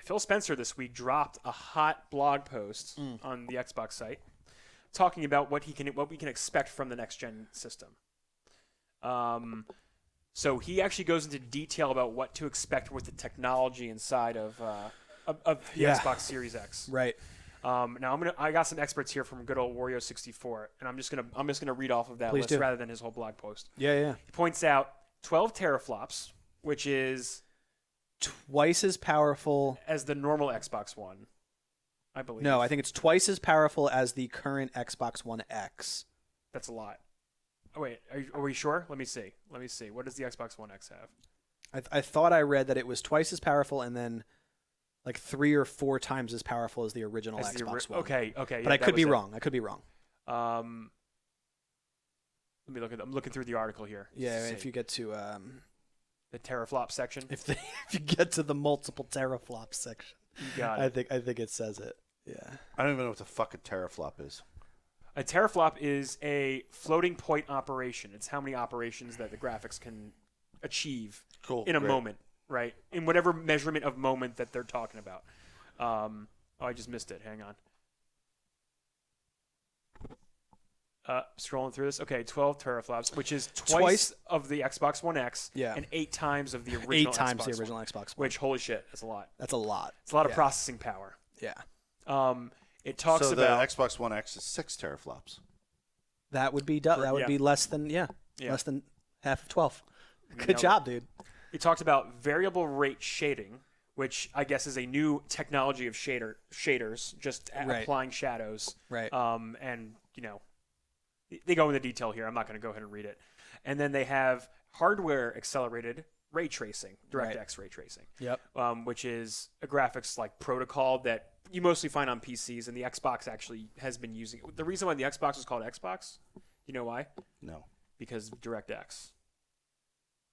Phil Spencer this week dropped a hot blog post on the Xbox site talking about what we can expect from the next gen system. So he actually goes into detail about what to expect with the technology inside of the Xbox Series X. Right. Now I got some experts here from good old Wario64, and I'm just gonna read off of that list rather than his whole blog post. Yeah. He points out 12 teraflops, which is twice as powerful as the normal Xbox One, I believe. No, I think it's twice as powerful as the current Xbox One X. That's a lot. Oh, wait, are we sure? Let me see. What does the Xbox One X have? I thought I read that it was twice as powerful and then like 3 or 4 times as powerful as the original Xbox One. Okay. But yeah, I could be wrong. Let me look at. I'm looking through the article here. Yeah, if you get to the teraflop section. If you get to the multiple teraflops section, you got it. I think it says it. Yeah. I don't even know what the fuck a teraflop is. A teraflop is a floating point operation. It's how many operations that the graphics can achieve in a moment, right? In whatever measurement of moment that they're talking about. I just missed it. Hang on. Scrolling through this. Okay, 12 teraflops, which is twice of the Xbox One X and 8 times of the original 8 times the original Xbox One. Which, holy shit, that's a lot. That's a lot. It's a lot of processing power. Yeah. It talks about... the Xbox One X is 6 teraflops. That would be be less than less than half of 12. Good job, dude. It talked about variable rate shading, which I guess is a new technology of shaders, just applying shadows. Right. And they go into detail here. I'm not going to go ahead and read it. And then they have hardware accelerated ray tracing, DirectX ray tracing. Yep. Which is a graphics like protocol that you mostly find on PCs, and the Xbox actually has been using it. The reason why the Xbox is called Xbox, you know why? No. Because of DirectX,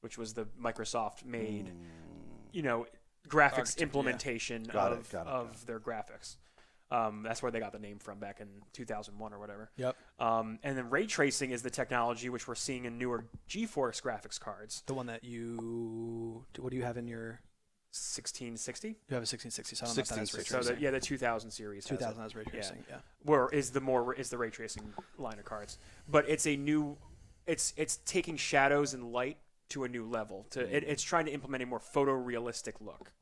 which was the Microsoft made, graphics implementation of their graphics. That's where they got the name from back in 2001 or whatever. Yep. And then ray tracing is the technology which we're seeing in newer GeForce graphics cards. The one that what do you have in your 1660? You have a 1660, so I don't know if that has ray tracing. So the 2000 series. 2000 has ray tracing, yeah. Where is the ray tracing line of cards. But it's a new it's taking shadows and light to a new level. It's trying to implement a more photorealistic look.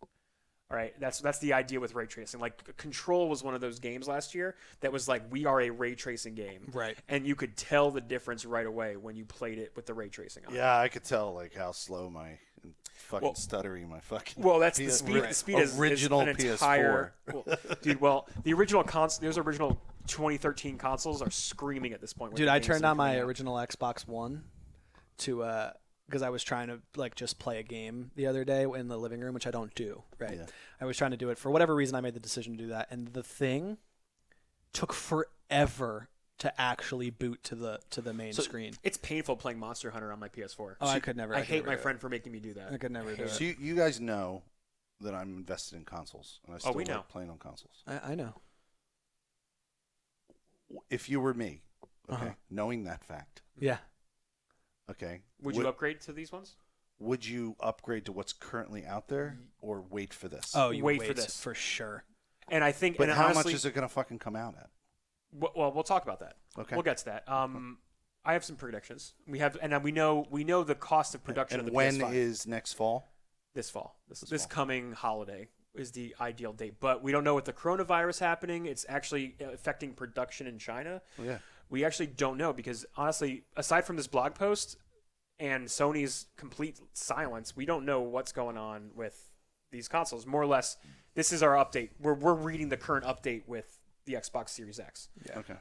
All right, that's the idea with ray tracing. Like Control was one of those games last year that was like, we are a ray tracing game, right? And you could tell the difference right away when you played it with the ray tracing on. Yeah, I could tell like how slow my stuttering my fucking. Well, that's the speed. The speed original is an PS4. Dude. Well, the original those original 2013 consoles are screaming at this point. Dude, I turned on my original Xbox One to because I was trying to just play a game the other day in the living room, which I don't do, right? Yeah. I was trying to do it for whatever reason. I made the decision to do that, and the thing took forever to actually boot to the main screen. It's painful playing Monster Hunter on my PS4. Oh, I could never. I hate my friend for making me do that. I could never do it. So you guys know that I'm invested in consoles, and I still like playing on consoles. I know. If you were me, knowing that fact, yeah. Okay. Would you upgrade to these ones? Would you upgrade to what's currently out there, or wait for this? Oh, you wait for this for sure. And I think. But how honestly, much is it going to fucking come out at? Well, we'll talk about that. Okay. We'll get to that. I have some predictions. We know the cost of production of the when PS5. is next fall? This fall. This coming holiday is the ideal date. But we don't know with the coronavirus happening. It's actually affecting production in China. Oh, yeah. We actually don't know because, honestly, aside from this blog post and Sony's complete silence, we don't know what's going on with these consoles. More or less, this is our update. We're reading the current update with the Xbox Series X. Yeah. Okay.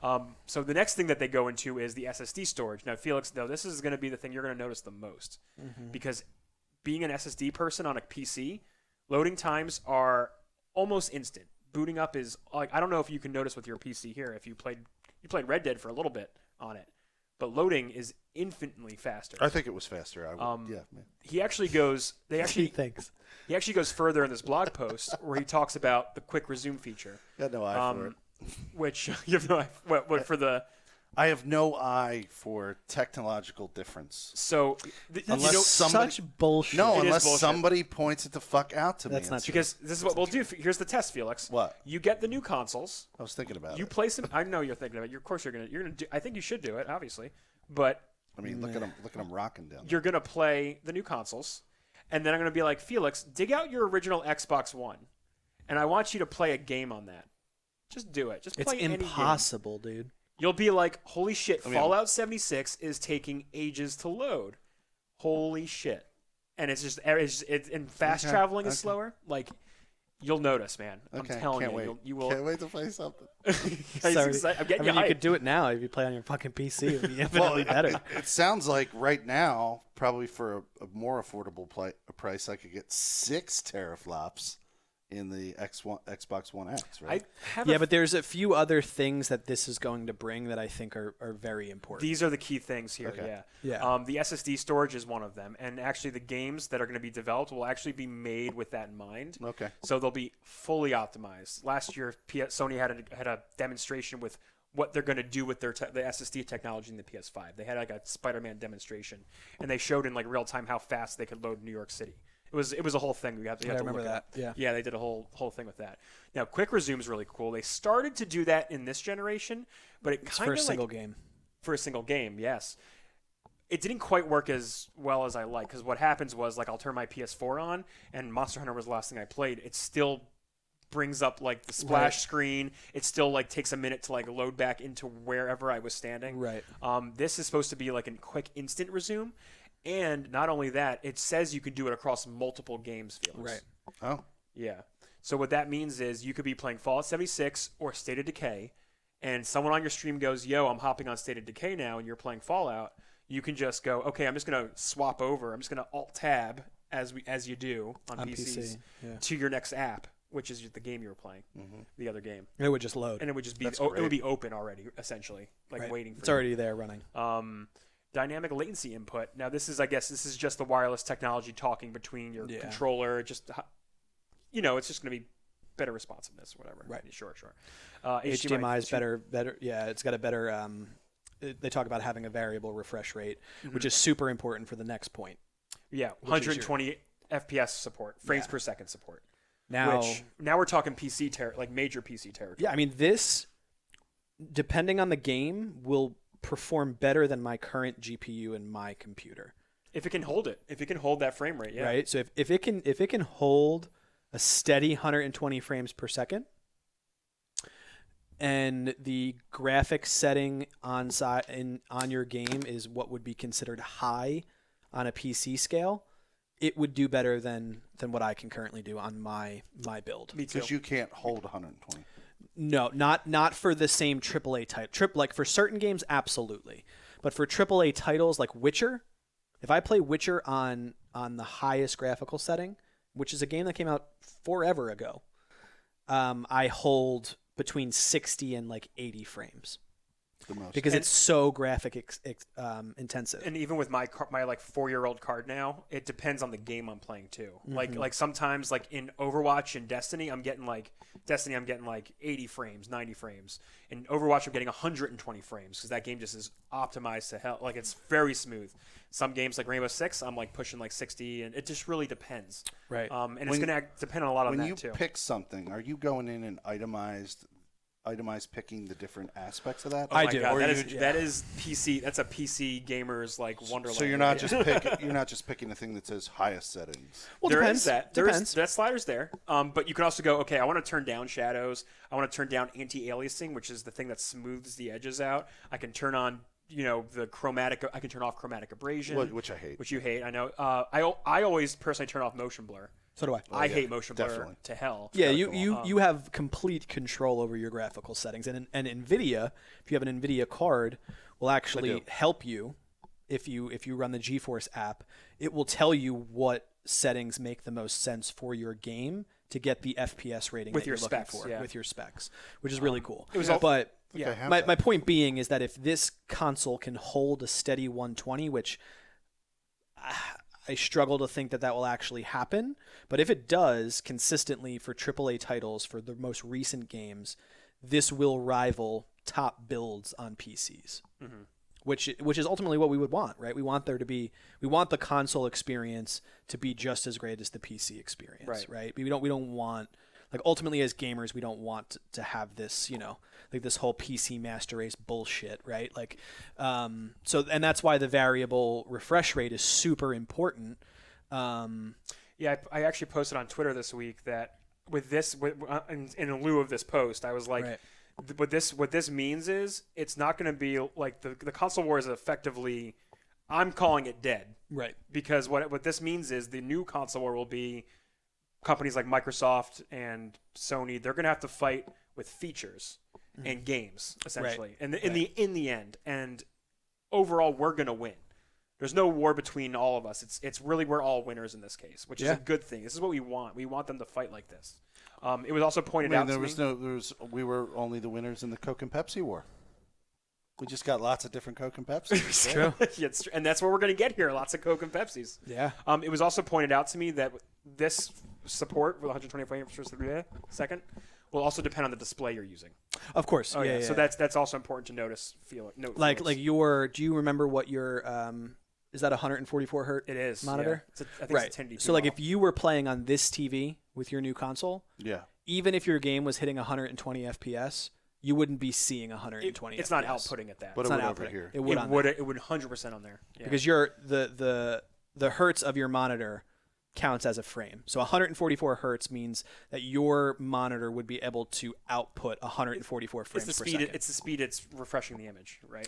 So the next thing that they go into is the SSD storage. Now, Felix, this is going to be the thing you're going to notice the most because being an SSD person on a PC, loading times are almost instant. Booting up is like, I don't know if you can notice with your PC here if you played Red Dead for a little bit on it, but loading is infinitely faster. I think it was faster. Man. He actually goes. Thanks. He actually goes further in this blog post where he talks about the quick resume feature. Got no eye for it. Which you have no eye. What for the I have no eye for technological difference. So Unless somebody, such bullshit. No, It is unless bullshit. somebody points it the fuck out to me. That's not and true. because this is what we'll do. Here's the test, Felix. What? You get the new consoles. I was thinking about You it. play some. I know you're thinking of it. Of course, you're gonna do. I think you should do it, obviously, but I mean, look at them rocking down there. you're gonna play the new consoles, and then I'm gonna be like, Felix, dig out your original Xbox One, and I want you to play a game on that. Just do it. Just It's play any game. impossible, dude. You'll be like, holy shit, mean, Fallout 76 is taking ages to load. Holy shit. And it's just, and fast traveling is slower. Like, you'll notice, man. I'm telling can't you. wait. You will. Can't wait to play something. I'm getting you hyped. could do it now if you play on your fucking PC. It would be infinitely better. It sounds like right now, probably for a more affordable price, I could get 6 teraflops in the Xbox One X, right? But there's a few other things that this is going to bring that I think are very important. These are the key things here, Okay. Yeah. The SSD storage is one of them. And actually, the games that are going to be developed will actually be made with that in mind. Okay. So they'll be fully optimized. Last year, Sony had a demonstration with what they're going to do with their the SSD technology in the PS5. They had like a Spider-Man demonstration, and they showed in like real time how fast they could load New York City. It was a whole thing. You have to remember look it that. up. Yeah. They did a whole thing with that. Now, Quick Resume is really cool. They started to do that in this generation, but It's kind for of a single game. for a single game. Yes, it didn't quite work as well as I like, because what happens was, like, I'll turn my PS4 on, and Monster Hunter was the last thing I played. It still brings up like the splash screen. It still like takes a minute to like load back into wherever I was standing. Right. This is supposed to be like a quick instant resume. And not only that, it says you can do it across multiple games, Felix. Right. Oh. Yeah. So what that means is you could be playing Fallout 76 or State of Decay, and someone on your stream goes, yo, I'm hopping on State of Decay now, and you're playing Fallout. You can just go, okay, I'm just going to swap over. I'm just going to Alt-Tab, as you do on PCs, PC, yeah. to your next app, which is the game you were playing, the other game. It would just load. And it would just be That's it great. would be open already, essentially, like Right. waiting for It's you. already there running. Dynamic latency input. Now, this is just the wireless technology talking between your controller. It's just going to be better responsiveness, whatever. Right. Sure. HDMI is better. Yeah, it's got a better. They talk about having a variable refresh rate, which is super important for the next point. Yeah, 120 FPS support, frames per second support. Now We're talking PC like major PC territory. yeah, I mean this, depending on the game, will perform better than my current GPU in my computer. If it can hold it, if it can hold that frame rate, yeah. Right. So if it can hold a steady 120 frames per second, and the graphics setting on your game is what would be considered high on a PC scale, it would do better than what I can currently do on my build. Me too. Because you can't hold 120. No, not for the same AAA type. Like for certain games, absolutely, but for AAA titles like Witcher, if I play Witcher on the highest graphical setting, which is a game that came out forever ago, I hold between 60 and like 80 frames. The most. Because it's so graphic intensive. And even with my like 4-year-old card now, it depends on the game I'm playing too. Like sometimes like in Overwatch and Destiny, I'm getting like 80 frames, 90 frames. In Overwatch, I'm getting 120 frames because that game just is optimized to hell. Like it's very smooth. Some games like Rainbow Six, I'm like pushing like 60, and it just really depends. Right. And it's going to depend on a lot on that too. When you pick something, are you going in and itemized picking the different aspects of that? Oh my I do. God, Or that is PC. That's a PC gamer's like wonderland. So you're not just picking the thing that says highest settings. Well, There depends. is that. Depends. That slider's there. But you can also go, okay, I want to turn down shadows. I want to turn down anti-aliasing, which is the thing that smooths the edges out. I can turn on, the chromatic. I can turn off chromatic abrasion, Which I hate. Which you hate. I know. I always personally turn off motion blur. So do I. I hate motion blur definitely. to hell. Yeah, you have complete control over your graphical settings, and NVIDIA, if you have an NVIDIA card, will actually help you. If you run the GeForce app, it will tell you what settings make the most sense for your game to get the FPS rating With that your you're looking specs, for yeah. with your specs, which is really cool. But Yeah. my point being is that if this console can hold a steady 120, which I struggle to think that will actually happen, but if it does consistently for AAA titles for the most recent games, this will rival top builds on PCs. Which is ultimately what we would want, right? We want the console experience to be just as great as the PC experience, right? We don't want, like, ultimately as gamers, we don't want to have this, like this whole PC master race bullshit, right? Like, so, and that's why the variable refresh rate is super important. Yeah, I actually posted on Twitter this week that with this, in lieu of this post, I was like, Right. what this means is it's not going to be like the console war is effectively, I'm calling it dead, Right. because what this means is the new console war will be companies like Microsoft and Sony. They're going to have to fight with features and games essentially, and in the end, and overall we're going to win. There's no war between all of us. It's really we're all winners in this case, which is a good thing. This is what we want. We want them to fight like this. It was also pointed out to me. We were only the winners in the Coke and Pepsi war. We just got lots of different Coke and Pepsi. It's true. Yeah, it's true. And that's what we're going to get here. Lots of Coke and Pepsis. Yeah. It was also pointed out to me that this support with 120 frames per second will also depend on the display you're using. Of course. Oh, yeah. So that's also important to notice. Like do you remember what your is that 144 hertz it is monitor? Yeah. I think right. it's a 1080p so like model. if you were playing on this TV with your new console, even if your game was hitting 120 FPS, you wouldn't be seeing 120 it's FPS. not outputting at that. But It's it not would over outputting. here. It would. It would 100% on there. Yeah. Because the hertz of your monitor counts as a frame. So 144 hertz means that your monitor would be able to output 144 frames per second. It's the speed it's refreshing the image, right?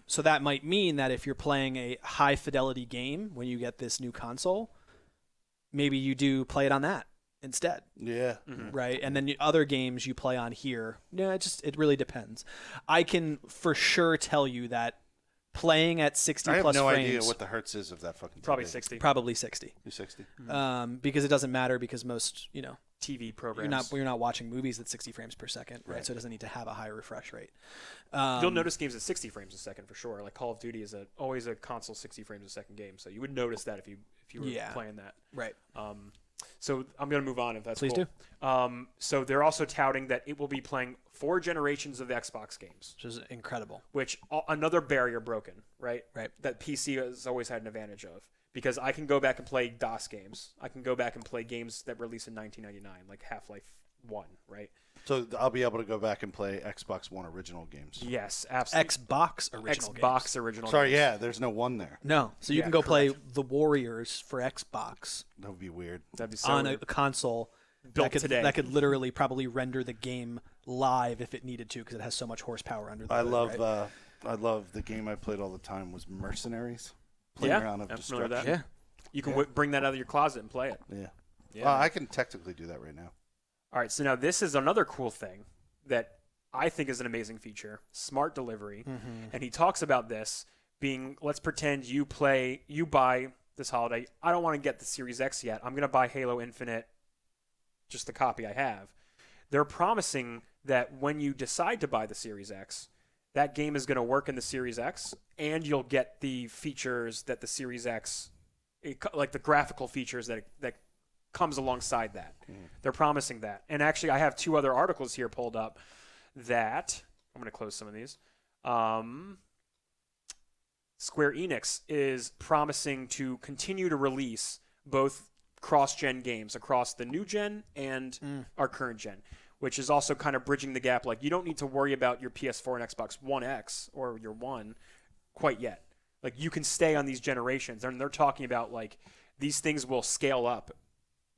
So that might mean that if you're playing a high fidelity game when you get this new console, maybe you do play it on that instead. Yeah. Right. And then other games you play on here. Yeah, it really depends. I can for sure tell you that playing at 60 I have plus no frames, idea what the hertz is of that fucking TV. Probably 60. probably 60. 260. Because it doesn't matter because most, TV programs. you're not watching movies at 60 frames per second, right? So it doesn't need to have a high refresh rate. You'll notice games at 60 frames a second for sure. Like Call of Duty is always a console 60 frames a second game, so you would notice that if you were playing that. Right. So I'm going to move on if that's Please cool. do. So they're also touting that it will be playing 4 generations of Xbox games, Which is incredible. which another barrier broken, right? Right. That PC has always had an advantage of. Because I can go back and play DOS games. I can go back and play games that released in 1999, like Half-Life 1, right? So I'll be able to go back and play Xbox One original games. Yes, absolutely. Xbox original Xbox games. original Sorry, games. yeah, there's no one there. No. So you Yeah, can go play correct. The Warriors for Xbox That would be weird. That'd be so on weird. a console Built that today. could literally probably render the game live if it needed to because it has so much horsepower under the I hood, love right? I love the game I played all the time was Mercenaries. Playground of I'm familiar with that. Destruction. You can bring that out of your closet and play it. Yeah. Yeah. Well, I can technically do that right now. All right, so now this is another cool thing that I think is an amazing feature, smart delivery. And he talks about this being, let's pretend you buy this holiday. I don't want to get the Series X yet. I'm going to buy Halo Infinite, just the copy I have. They're promising that when you decide to buy the Series X, that game is going to work in the Series X, and you'll get the features that the Series X, like the graphical features that comes alongside that. They're promising that. And actually, I have 2 other articles here pulled up that I'm going to close some of these. Square Enix is promising to continue to release both cross-gen games across the new gen and our current gen, which is also kind of bridging the gap. Like, you don't need to worry about your PS4 and Xbox One X or your One quite yet. Like, you can stay on these generations. And they're talking about, like, these things will scale up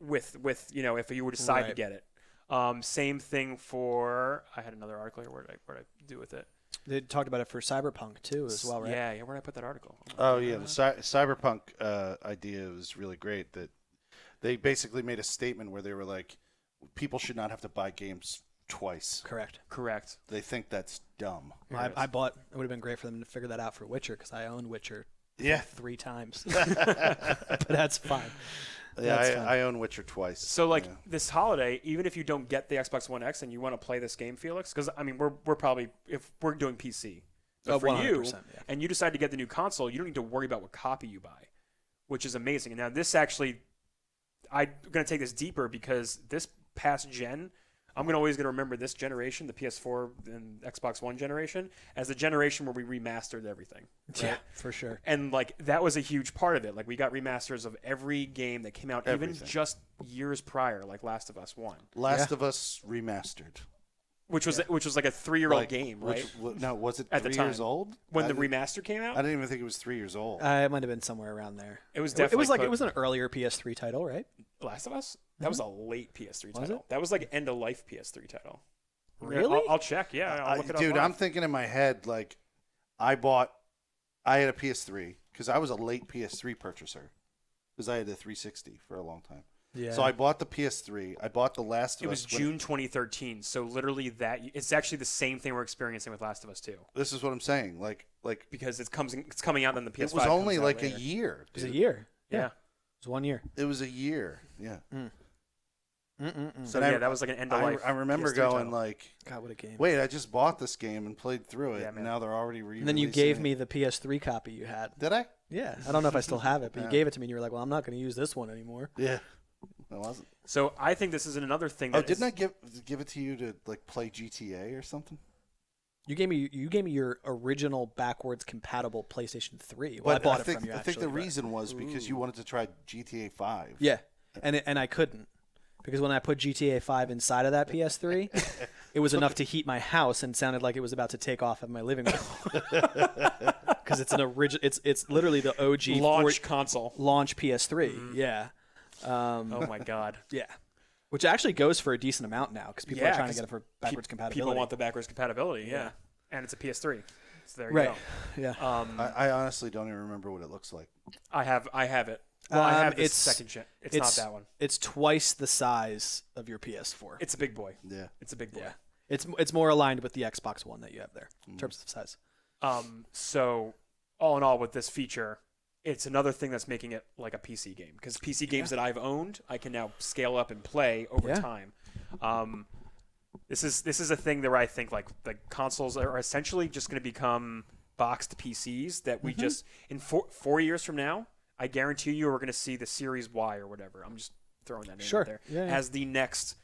with if you were to decide to get it. Same thing for, I had another article here. Where did I do with it? They talked about it for Cyberpunk too, as well, right? Yeah. Where did I put that article? Oh, yeah. The Cyberpunk idea was really great. That they basically made a statement where they were like, people should not have to buy games twice. Correct. They think that's dumb. I bought. It would have been great for them to figure that out for Witcher because I own Witcher. Yeah. 3 times. But that's fine. Yeah, That's fine. I own Witcher twice. So, like, this holiday, even if you don't get the Xbox One X and you want to play this game, Felix, because, I mean, we're probably, if we're doing PC, but for you, 100%, yeah. and you decide to get the new console, you don't need to worry about what copy you buy, which is amazing. And now this actually, I'm going to take this deeper because this past gen, I'm always going to remember this generation, the PS4 and Xbox One generation, as the generation where we remastered everything. Right? Yeah, for sure. And like that was a huge part of it. Like we got remasters of every game that came out, even just years prior, like Last of Us 1. Last of Us remastered. Which was like a 3-year-old game, right? No, was it At 3 the time. years old? When the remaster came out? I didn't even think it was 3 years old. It might have been somewhere around there. It was definitely it was an earlier PS3 title, right? Last of Us? That was a late PS3 title. it? That was like end of life PS3 title. Really? I'll check. Yeah, I'll look it up. Dude, live. I'm thinking in my head like I had a PS3 because I was a late PS3 purchaser because I had a 360 for a long time. Yeah. So I bought the PS3. I bought The Last of It was Us. June 2013, so literally it's actually the same thing we're experiencing with Last of Us 2 This is what I'm saying. Like because it's coming out on the PS5. it was only comes out like later. a year. It was a dude. year. Yeah. It was 1 year. It was a year. Yeah. So And yeah, that was like an end of life. I remember PS3 going title. like, God, what a game. wait, I just bought this game and played through it, Yeah, and man. now they're already re-releasing And then you gave it. me the PS3 copy you had. Did I? Yeah. I don't know if I still have it, but you Yeah. gave it to me and you were like, well, I'm not going to use this one anymore. Yeah. I wasn't. So I think this is another thing. That Oh, didn't is- I give it to you to like play GTA or something? You gave me your original backwards compatible PlayStation 3. Well, I bought it from you, I think the actually, but- reason was because you wanted to try GTA 5. Yeah, and I couldn't because when I put GTA 5 inside of that PS3, it was enough to heat my house and sounded like it was about to take off of my living room. Because it's an original. It's literally the OG launch console. launch PS3. Yeah, Oh my god. yeah. Which actually goes for a decent amount now because people Yeah, are trying to 'cause get it for backwards compatibility. People want the backwards compatibility. Yeah. And it's a PS3. So there you right. go. Yeah. I honestly don't even remember what it looks like. I have it. Well, I have this it's second gen. It's not that one. It's twice the size of your PS4. It's a big boy. Yeah. It's a big boy. Yeah. It's more aligned with the Xbox One that you have there in terms of size. So all in all, with this feature, it's another thing that's making it like a PC game because PC games that I've owned, I can now scale up and play over Yeah. time. This is a thing that where I think like the consoles are essentially just going to become boxed PCs that we just in 4 years from now, I guarantee you we're going to see the Series Y or whatever. I'm just throwing that name Sure. out there Yeah, yeah. as the next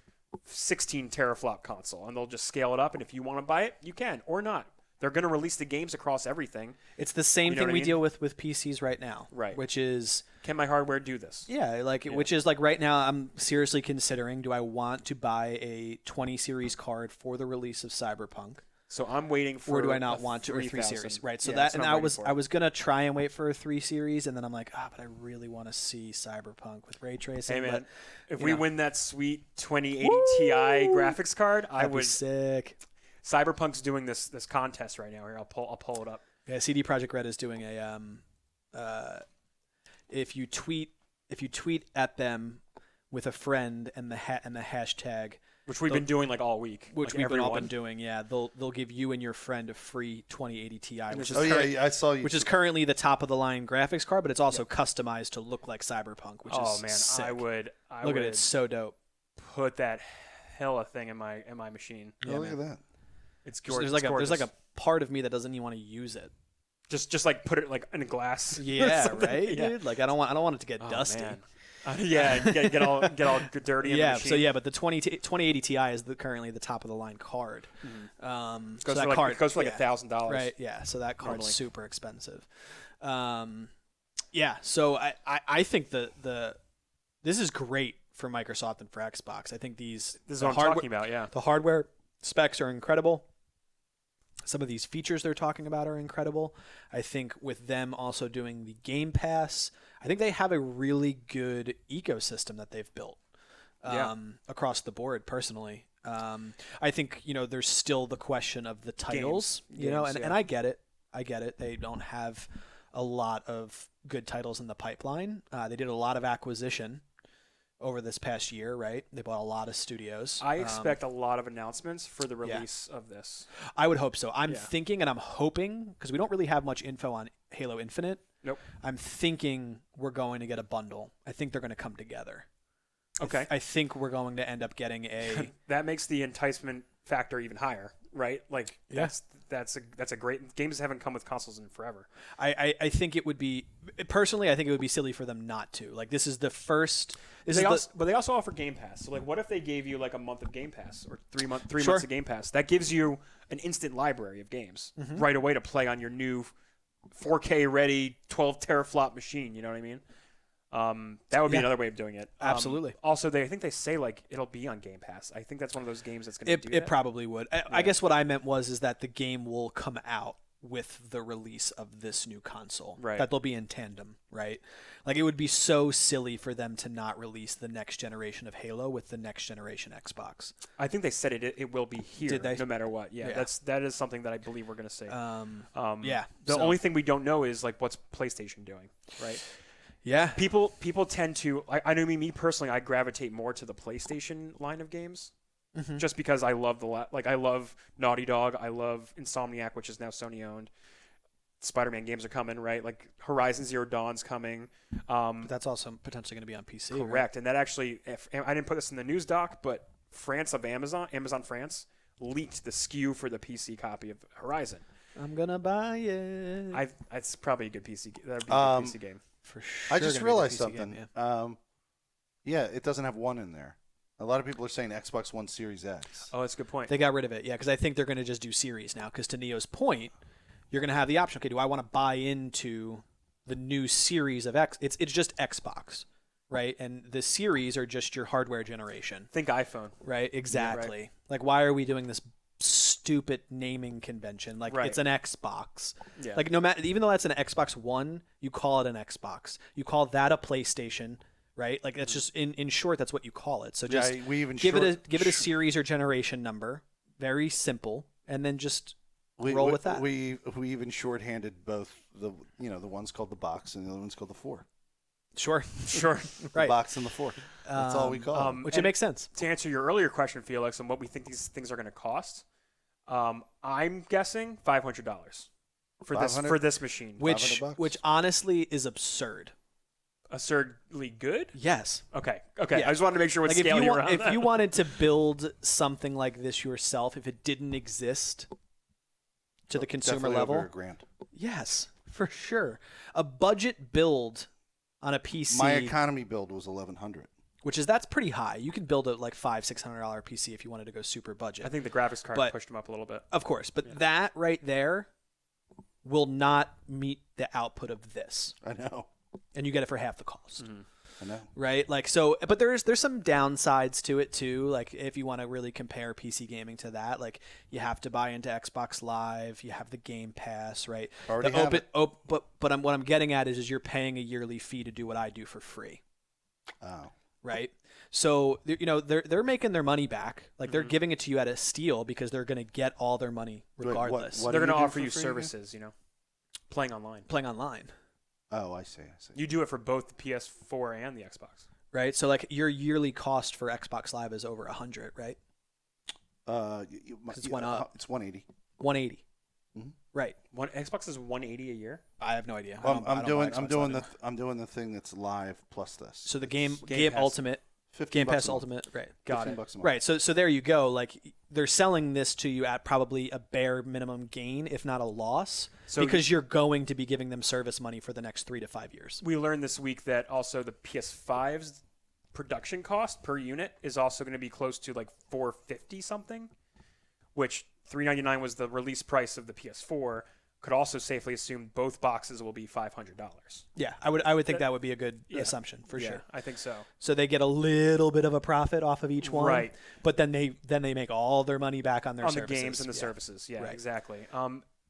16 teraflop console, and they'll just scale it up. And if you want to buy it, you can or not. They're going to release the games across everything. It's the same You know thing what I we mean? deal with PCs right now. Right. Which is Can my hardware do this? which is like right now I'm seriously considering, do I want to buy a 20 series card for the release of Cyberpunk? So I'm waiting for. Or do I not a want to, or 3 3000. series? Right. So Yeah, that, that's and what I'm waiting for. I was gonna try and wait for a 3 series, and then I'm like, but I really want to see Cyberpunk with ray tracing. Hey man, but, if you we know. win that sweet 2080 Ti graphics card, I that'd be would. sick. Cyberpunk's doing this contest right now. Here, I'll pull it up. Yeah, CD Projekt Red is doing a if you tweet at them with a friend and the hashtag, Which we've been doing like all week. which like we've been all everyone. been doing, yeah, they'll give you and your friend a free 2080 Ti, which is Oh yeah, I saw you. which is currently the top of the line graphics card, but it's also customized to look like Cyberpunk, which Oh is man, sick. I would Look at it, it's so dope. put that hella thing in my machine. Oh, look at that. It's gorgeous. There's like a part of me that doesn't even want to use it. just like put it like in a glass. or Yeah, something. right, Yeah. dude. Like I don't want it to get Oh, dusty. man. Yeah, get all dirty. In the Yeah, machine. so yeah, but the 2080 Ti is currently the top of the line card. Goes So for that like, card it goes for like yeah. $1,000. Right, yeah. So that card's Normally. super expensive. Yeah, so I think this is great for Microsoft and for Xbox. I think This is what I'm talking about. Yeah. the hardware specs are incredible. Some of these features they're talking about are incredible. I think with them also doing the Game Pass, I think they have a really good ecosystem that they've built across the board. Personally, I think there's still the question of the titles, Games, and I get it. They don't have a lot of good titles in the pipeline. They did a lot of acquisition over this past year, right? They bought a lot of studios. I expect a lot of announcements for the release of this. I would hope so. I'm Yeah. thinking and I'm hoping, because we don't really have much info on Halo Infinite. Nope. I'm thinking we're going to get a bundle. I think they're going to come together. Okay. I think we're going to end up getting a That makes the enticement factor even higher. right? Like Yeah. that's a great games haven't come with consoles in forever. I think it would be personally. I think it would be silly for them not to. Like this is the first. But they also offer Game Pass. So like, what if they gave you like a month of Game Pass or 3 months Sure. of Game Pass? That gives you an instant library of games right away to play on your new 4K ready 12 teraflop machine. You know what I mean? That would be Yeah. another way of doing it. Absolutely. Also, I think they say like it'll be on Game Pass. I think that's one of those games that's going to do that. It probably would. I guess what I meant is that the game will come out with the release of this new console. Right. That they'll be in tandem, right? Like it would be so silly for them to not release the next generation of Halo with the next generation Xbox. I think they said it will be here Did they? no matter what. Yeah, Yeah. that is something that I believe we're going to see. Yeah. The so- only thing we don't know is like what's PlayStation doing, right? Yeah. People tend to. I know me personally. I gravitate more to the PlayStation line of games, just because I love I love Naughty Dog. I love Insomniac, which is now Sony owned. Spider-Man games are coming, right? Like Horizon Zero Dawn's coming. But that's also potentially going to be on PC. Right? Correct, and that actually, I didn't put this in the news doc, but Amazon France leaked the SKU for the PC copy of Horizon. I'm gonna buy it. It's probably a good PC. That'd be a good PC game. For sure. I just gonna be a realized PC game, something. yeah. Yeah, it doesn't have 1 in there. A lot of people are saying Xbox One Series X. Oh, that's a good point. They got rid of it, yeah, because I think they're going to just do series now. Because to Neo's point, you're going to have the option. Okay, do I want to buy into the new series of X? It's just Xbox, right? And the series are just your hardware generation, Think iPhone. right? Exactly. Like, why are we doing this stupid naming convention? Like, Right. it's an Xbox. Yeah. Like, no matter, even though that's an Xbox One, you call it an Xbox. You call that a PlayStation. Right, like that's just in short, that's what you call it. So just we even give it a series or generation number, very simple, and then just roll with that. We even shorthanded both the one's called the box and the other one's called the 4. Sure, Sure. right. The box and the 4. That's all we call it. Which it makes sense. To answer your earlier question, Felix, on what we think these things are going to cost, I'm guessing $500 for $500? this machine. Which $500? honestly is absurd. Absurdly good. Yes. Okay. Yeah. I just wanted to make sure what Like if scale you you were want, on. if you wanted to build something like this yourself, if it didn't exist to the consumer Definitely level, over $1,000. yes, for sure. A budget build on a PC, My economy build was $1,100. that's pretty high. You can build a like $500-$600 PC if you wanted to go super budget. I think the graphics card But- pushed them up a little bit. Of course, but that right there will not meet the output of this, I know. and you get it for half the cost. I know. Right? Like so, but there's some downsides to it too. Like if you want to really compare PC gaming to that, like you have to buy into Xbox Live, you have the Game Pass, right? Already the have open, it. but what I'm getting at is you're paying a yearly fee to do what I do for free, Oh. right? So they're making their money back. Like they're giving it to you at a steal because they're going to get all their money Wait, regardless. what They're do going to do offer for you free again? services, playing online. Playing online. Oh, I see. You do it for both the PS4 and the Xbox. Right, so like your yearly cost for Xbox Live is over $100, right? It's went up. It's 180. 180. Mhm. Right. One Xbox is 180 a year. I have no idea. I Well, don't I'm buy doing Xbox Live. I'm doing the thing that's live plus this. So the game Game Pass. Ultimate, 15 Game bucks Pass a month. Ultimate, right? 15 bucks a month. Right. So there you go. Like they're selling this to you at probably a bare minimum gain, if not a loss, So- because you're going to be giving them service money for the next 3 to 5 years. We learned this week that also the PS5's production cost per unit is also going to be close to like $450 something, which $399 was the release price of the PS4. Could also safely assume both boxes will be $500. Yeah, I would think that would be a good Yeah. assumption for Yeah, sure. I think so. So they get a little bit of a profit off of each one, Right. But then they make all their money back on their On services. the games and the Yeah. services. Yeah, Right. exactly.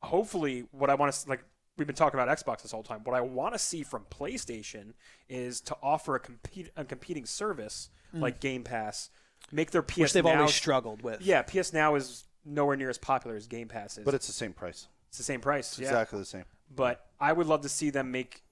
Hopefully, what I want to like we've been talking about Xbox this whole time. What I want to see from PlayStation is to offer a competing service like Game Pass, make their PS Which they've Now, always struggled with. Yeah, PS Now is nowhere near as popular as Game Pass is. But it's the same price. It's the same price. It's Yeah. exactly the same. But I would love to see them make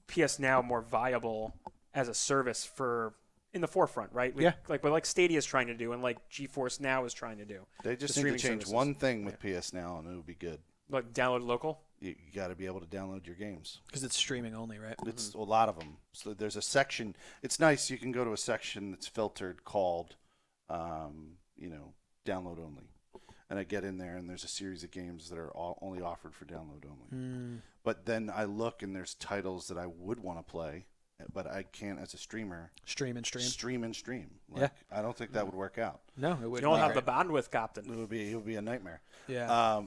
PS Now more viable as a service for in the forefront, right? Yeah. Like Stadia is trying to do, and like GeForce Now is trying to do. They just The need to streaming change services. one thing with PS Now, and it would be good. Like download local. You got to be able to download your games. Because it's streaming only, right? It's a lot of them. So there's a section. It's nice. You can go to a section that's filtered called, download only, and I get in there and there's a series of games that are all only offered for download only. But then I look and there's titles that I would want to play, but I can't as a streamer. Stream. Like, I don't think that would work out. No, it would. You don't have the bandwidth, Captain. It would be a nightmare. Yeah.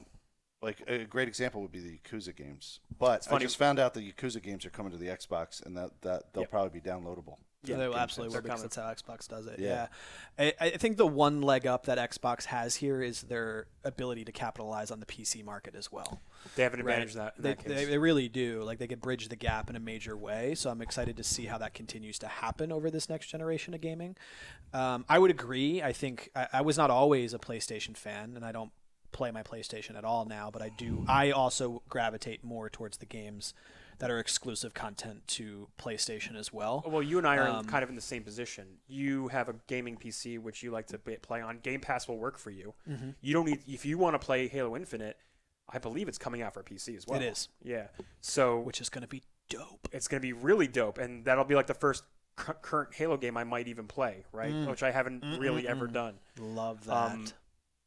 Like a great example would be the Yakuza games. But I just found out the Yakuza games are coming to the Xbox, and that they'll probably be downloadable. Yeah, they will absolutely They're work because coming. that's how Xbox does it. Yeah. I think the one leg up that Xbox has here is their ability to capitalize on the PC market as well. They have an advantage in that case. They really do. Like, they could bridge the gap in a major way. So I'm excited to see how that continues to happen over this next generation of gaming. I would agree. I think I was not always a PlayStation fan, and I don't play my PlayStation at all now, but I also gravitate more towards the games that are exclusive content to PlayStation as well. Well, you and I are kind of in the same position. You have a gaming PC which you like to play on. Game Pass will work for you. You don't need, if you want to play Halo Infinite, I believe it's coming out for PC as well. It is. Yeah. So Which is going to be dope. it's going to be really dope, and that'll be like the first current Halo game I might even play, right? Which I haven't really ever done. Love that.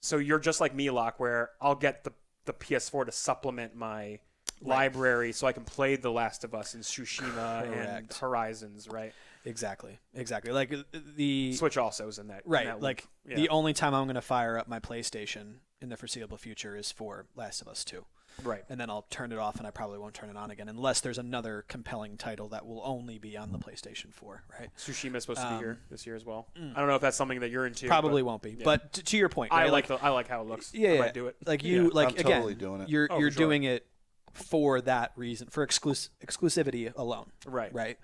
So you're just like me, Locke, where I'll get the PS4 to supplement my library so I can play The Last of Us and Tsushima and Horizons, right? Exactly. Like the Switch also is in that. right. In that Like loop. the only time I'm going to fire up my PlayStation in the foreseeable future is for Last of Us 2. Right. And then I'll turn it off, and I probably won't turn it on again unless there's another compelling title that will only be on the PlayStation 4, right? Tsushima is supposed to be here this year as well. I don't know if that's something that you're into. Probably but won't be. yeah. But to your point, I right? like how it looks. Yeah, I might do it. Like you, like I'm again, totally doing it. You're for sure. doing it for that reason, for exclusivity alone, Right. right?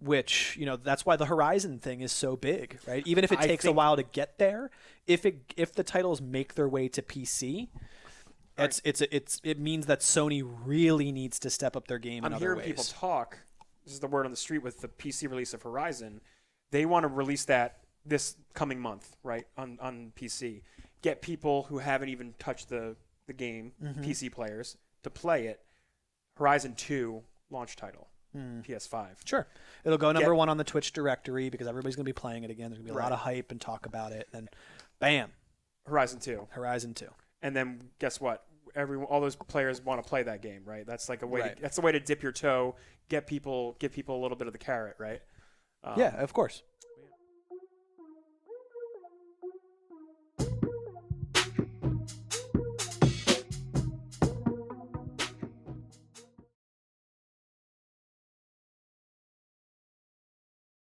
Which, that's why the Horizon thing is so big, right? Even if it I takes a think- while to get there, if the titles make their way to PC, it means that Sony really needs to step up their game in I'm other hearing ways. people talk. This is the word on the street with the PC release of Horizon. They want to release that this coming month, right, on PC. Get people who haven't even touched the game, PC players, to play it. Horizon 2 launch title, PS5. Sure. It'll go number one on the Twitch directory because everybody's going to be playing it again. There's going to be a lot of hype and talk about it. And bam, Horizon 2. Horizon 2. And then guess what? All those players want to play that game, right? That's like a way. Right. That's a way to dip your toe, get people a little bit of the carrot, right? Yeah, of course.